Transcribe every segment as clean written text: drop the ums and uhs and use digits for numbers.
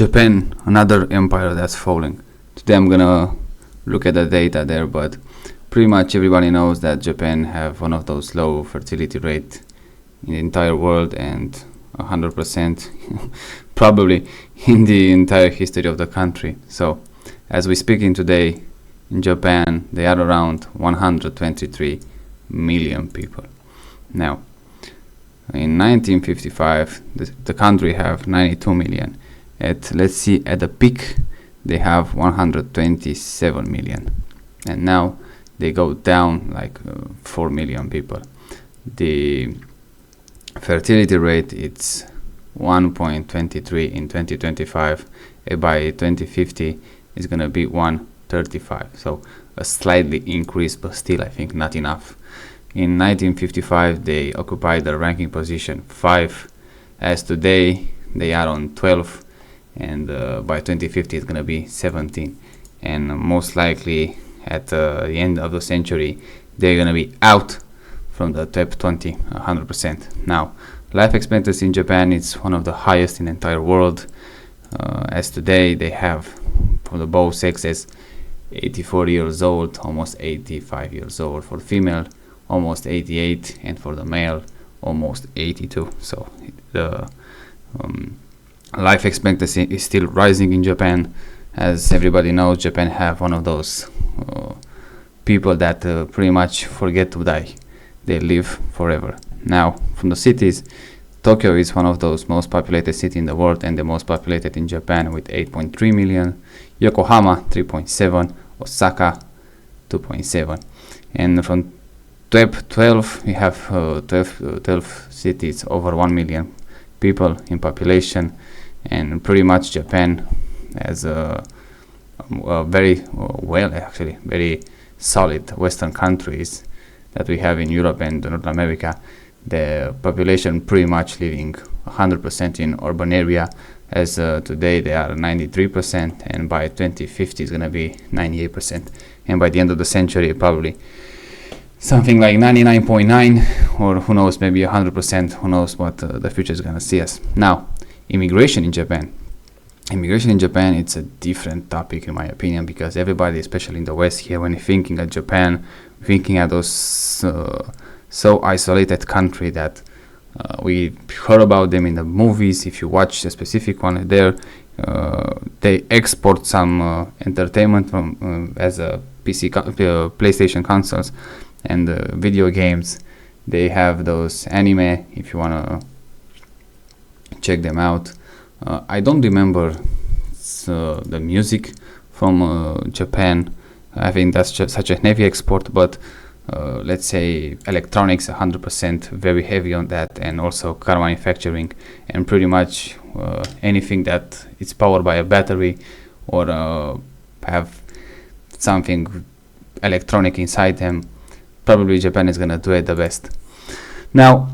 Japan, another empire that's falling. Today I'm gonna look at the data there, but pretty much everybody knows that Japan have one of those low fertility rate in the entire world, and 100% probably in the entire history of the country. So as we speaking today, in Japan they are around 123 million people. Now in 1955 the country have 92 million. Let's see, at the peak they have 127 million, and now they go down like 4 million people. The fertility rate it's 1.23 in 2025. By 2050 it's gonna be 135, so a slightly increase, but still I think not enough. In 1955 they occupied the ranking position 5, as today they are on 12, and by 2050 it's gonna be 17, and most likely at the end of the century they're gonna be out from the top 20 100%. Now life expectancy in Japan is one of the highest in the entire world, as today they have for the both sexes 84 years old, almost 85 years old for the female, almost 88, and for the male almost 82. So the life expectancy is still rising in Japan. As everybody knows, Japan have one of those people that pretty much forget to die. They live forever. Now from the cities, Tokyo is one of those most populated cities in the world, and the most populated in Japan with 8.3 million. Yokohama 3.7, Osaka 2.7, and from top 12 we have 12 cities over 1 million people in population, and pretty much Japan has a very very solid Western countries that we have in Europe and North America. The population pretty much living 100% in urban area, as today they are 93%, and by 2050 it's gonna be 98%, and by the end of the century probably something like 99.9, or who knows, maybe 100%. Who knows what the future is gonna see us. Now immigration in Japan, it's a different topic in my opinion, because everybody, especially in the West here, when thinking of Japan, thinking of those so isolated country that we heard about them in the movies. If you watch a specific one there, they export some entertainment from as a PlayStation consoles and video games. They have those anime, if you wanna check them out. I don't remember the music from Japan. I think that's just such a heavy export, but let's say electronics 100% very heavy on that, and also car manufacturing, and pretty much anything that is powered by a battery or have something electronic inside them, probably Japan is gonna do it the best. Now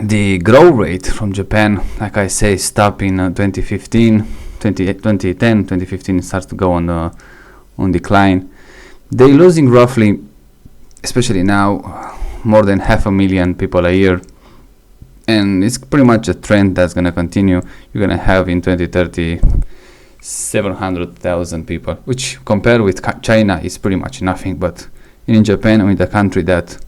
the growth rate from Japan, like I say, stopped in 2010. 2015 it starts to go on decline. They're losing roughly, especially now, more than 500,000 people a year, and it's pretty much a trend that's going to continue. You're going to have in 2030 700,000 people, which compared with China is pretty much nothing. But in Japan, with a country that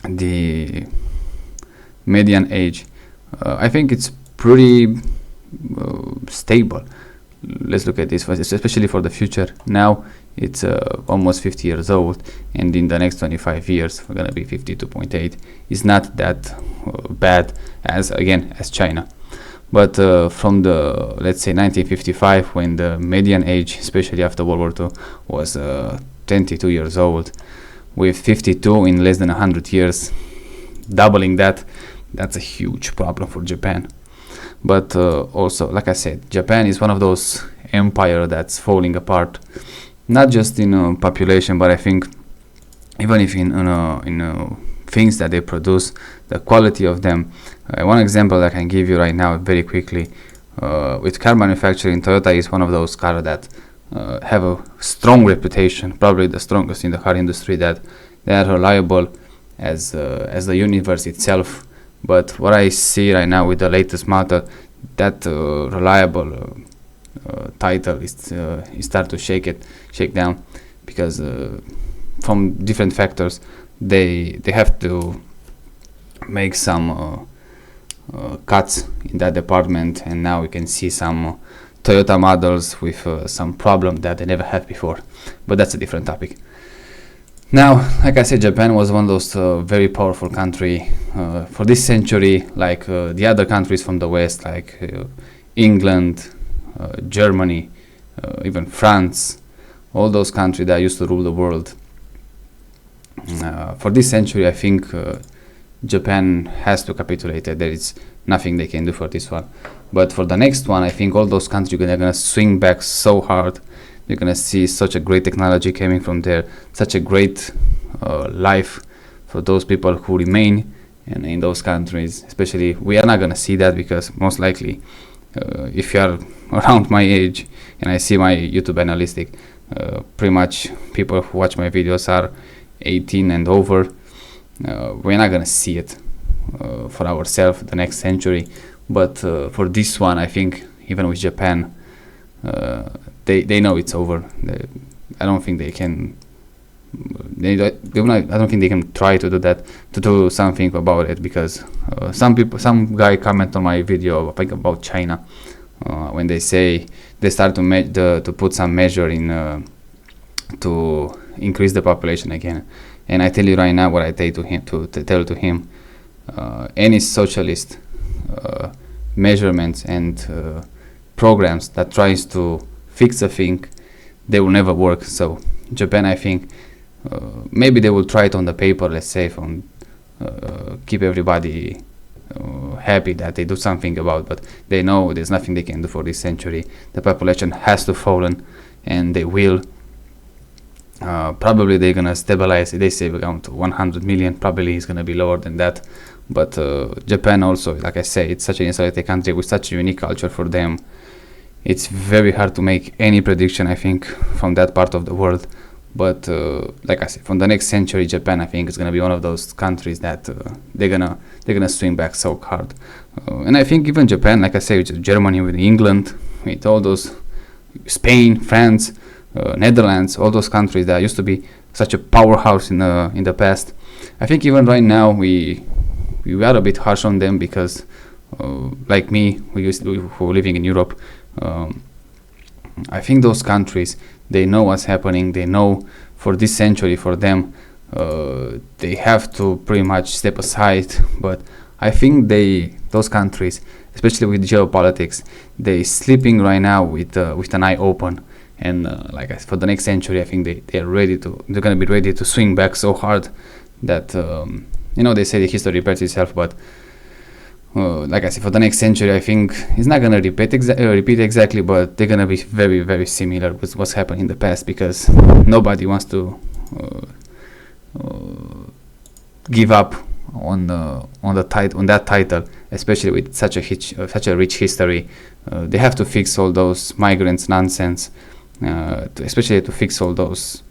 the median age, I think it's pretty stable. Let's look at this first, especially for the future. Now it's almost 50 years old, and in the next 25 years we're gonna be 52.8. It's not that bad as China, but from the, let's say, 1955, when the median age, especially after World War II, was 22 years old, with 52 in less than 100 years, doubling that's a huge problem for Japan. But also, like I said, Japan is one of those empire that's falling apart, not just in population, but I think even if in things that they produce, the quality of them. One example that I can give you right now very quickly, with car manufacturing, Toyota is one of those cars that have a strong reputation, probably the strongest in the car industry, that they are reliable as the universe itself. But what I see right now with the latest model, that reliable title is start to shake down, because from different factors they have to make some cuts in that department, and now we can see some Toyota models with some problem that they never had before, but that's a different topic. Now, like I said, Japan was one of those very powerful country for this century, like the other countries from the West, like England, Germany, even France, all those countries that used to rule the world. For this century, I think Japan has to capitulate. There is nothing they can do for this one. But for the next one, I think all those countries are gonna swing back so hard. You're gonna see such a great technology coming from there, such a great life for those people who remain in those countries. Especially, we are not gonna see that, because most likely, if you are around my age and I see my YouTube analytic, pretty much people who watch my videos are 18 and over. We're not gonna see it for ourselves the next century, but for this one, I think even with Japan, they know it's over. I don't think they can. I don't think they can try to do that, to do something about it, because some guy comment on my video, I think, about China, when they say they start to put some measure in to increase the population again. And I tell you right now what I tell to him, any socialist measurements and programs that tries to fix a thing, they will never work. So Japan, I think, maybe they will try it on the paper, let's say, from keep everybody happy that they do something about, but they know there's nothing they can do for this century. The population has to fallen, and they will. Probably they're gonna stabilize. They say around 100 million. Probably it's gonna be lower than that. But Japan also, like I say, it's such an isolated country with such a unique culture. For them, it's very hard to make any prediction, I think, from that part of the world. But like I said, from the next century, Japan, I think, is gonna be one of those countries that they're gonna swing back so hard. And I think even Japan, like I say, with Germany, with England, with all those, Spain, France, Netherlands, all those countries that used to be such a powerhouse in the past. I think even right now we are a bit harsh on them, because like me, who are living in Europe, I think those countries, they know what's happening. They know for this century, for them, they have to pretty much step aside. But I think those countries, especially with geopolitics, they sleeping right now with an eye open. And like I said, for the next century, I think they're gonna be ready to swing back so hard that they say the history repeats itself, but like I said, for the next century, I think it's not gonna repeat exactly, but they're gonna be very, very similar with what's happened in the past, because nobody wants to give up on that title, especially with such a rich history. They have to fix all those migrants nonsense. Especially to fix all those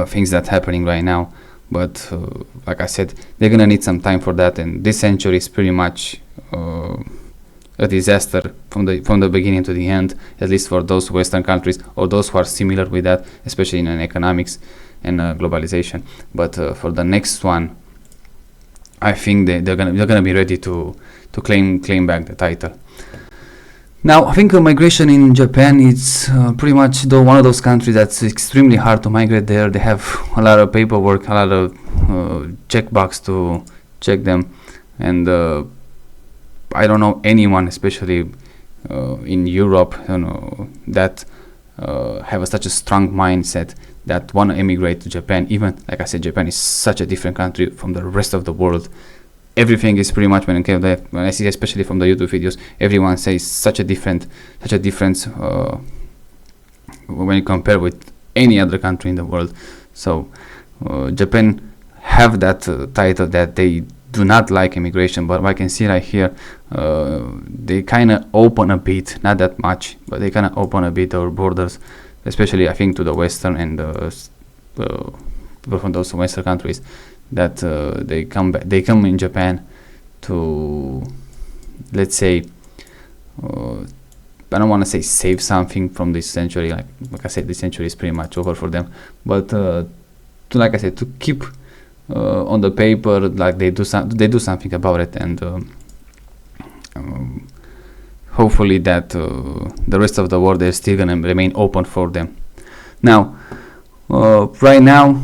things that happening right now. But like I said, they're gonna need some time for that, and this century is pretty much a disaster from the beginning to the end, at least for those Western countries or those who are similar with that, especially in economics and globalization. But for the next one, I think they're gonna be ready to claim back the title. Now, I think migration in Japan is pretty much one of those countries that's extremely hard to migrate there. They have a lot of paperwork, a lot of checkbox to check them, and I don't know anyone, especially in Europe, that have such a strong mindset that want to emigrate to Japan. Even, like I said, Japan is such a different country from the rest of the world. Everything is pretty much, when I see, especially from the YouTube videos, everyone says such a difference when you compare with any other country in the world. So Japan have that title that they do not like immigration, but I can see right here, they kind of open a bit, not that much, but they kind of open a bit our borders, especially I think to the Western and people from those Western countries, that they come in Japan to, let's say, I don't want to say save something from this century. Like I said, this century is pretty much over for them. But to, like I said, to keep on the paper, like they do something about it, and hopefully that the rest of the world is still gonna remain open for them. Now, right now,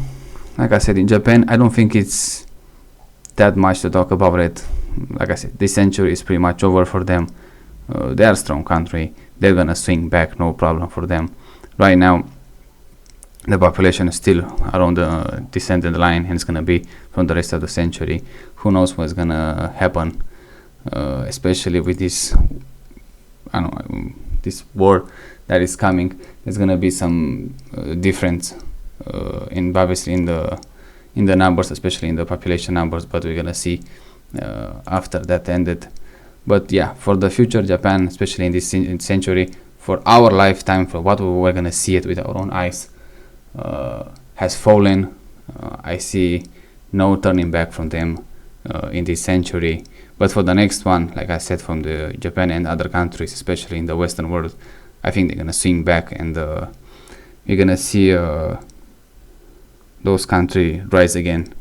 like I said, in Japan, I don't think it's that much to talk about it. Like I said, this century is pretty much over for them. They are a strong country. They're gonna swing back, no problem for them. Right now, the population is still around the descendant line, and it's gonna be from the rest of the century. Who knows what's gonna happen, especially with this, I don't know, this war that is coming. There's gonna be some difference obviously in the numbers, especially in the population numbers. But we're gonna see after that ended. But yeah, for the future Japan, especially in this century, for our lifetime, for what we were gonna see it with our own eyes, has fallen. I see no turning back from them in this century. But for the next one, like I said, from the Japan and other countries, especially in the Western world, I think they're gonna swing back, and we're gonna see those countries rise again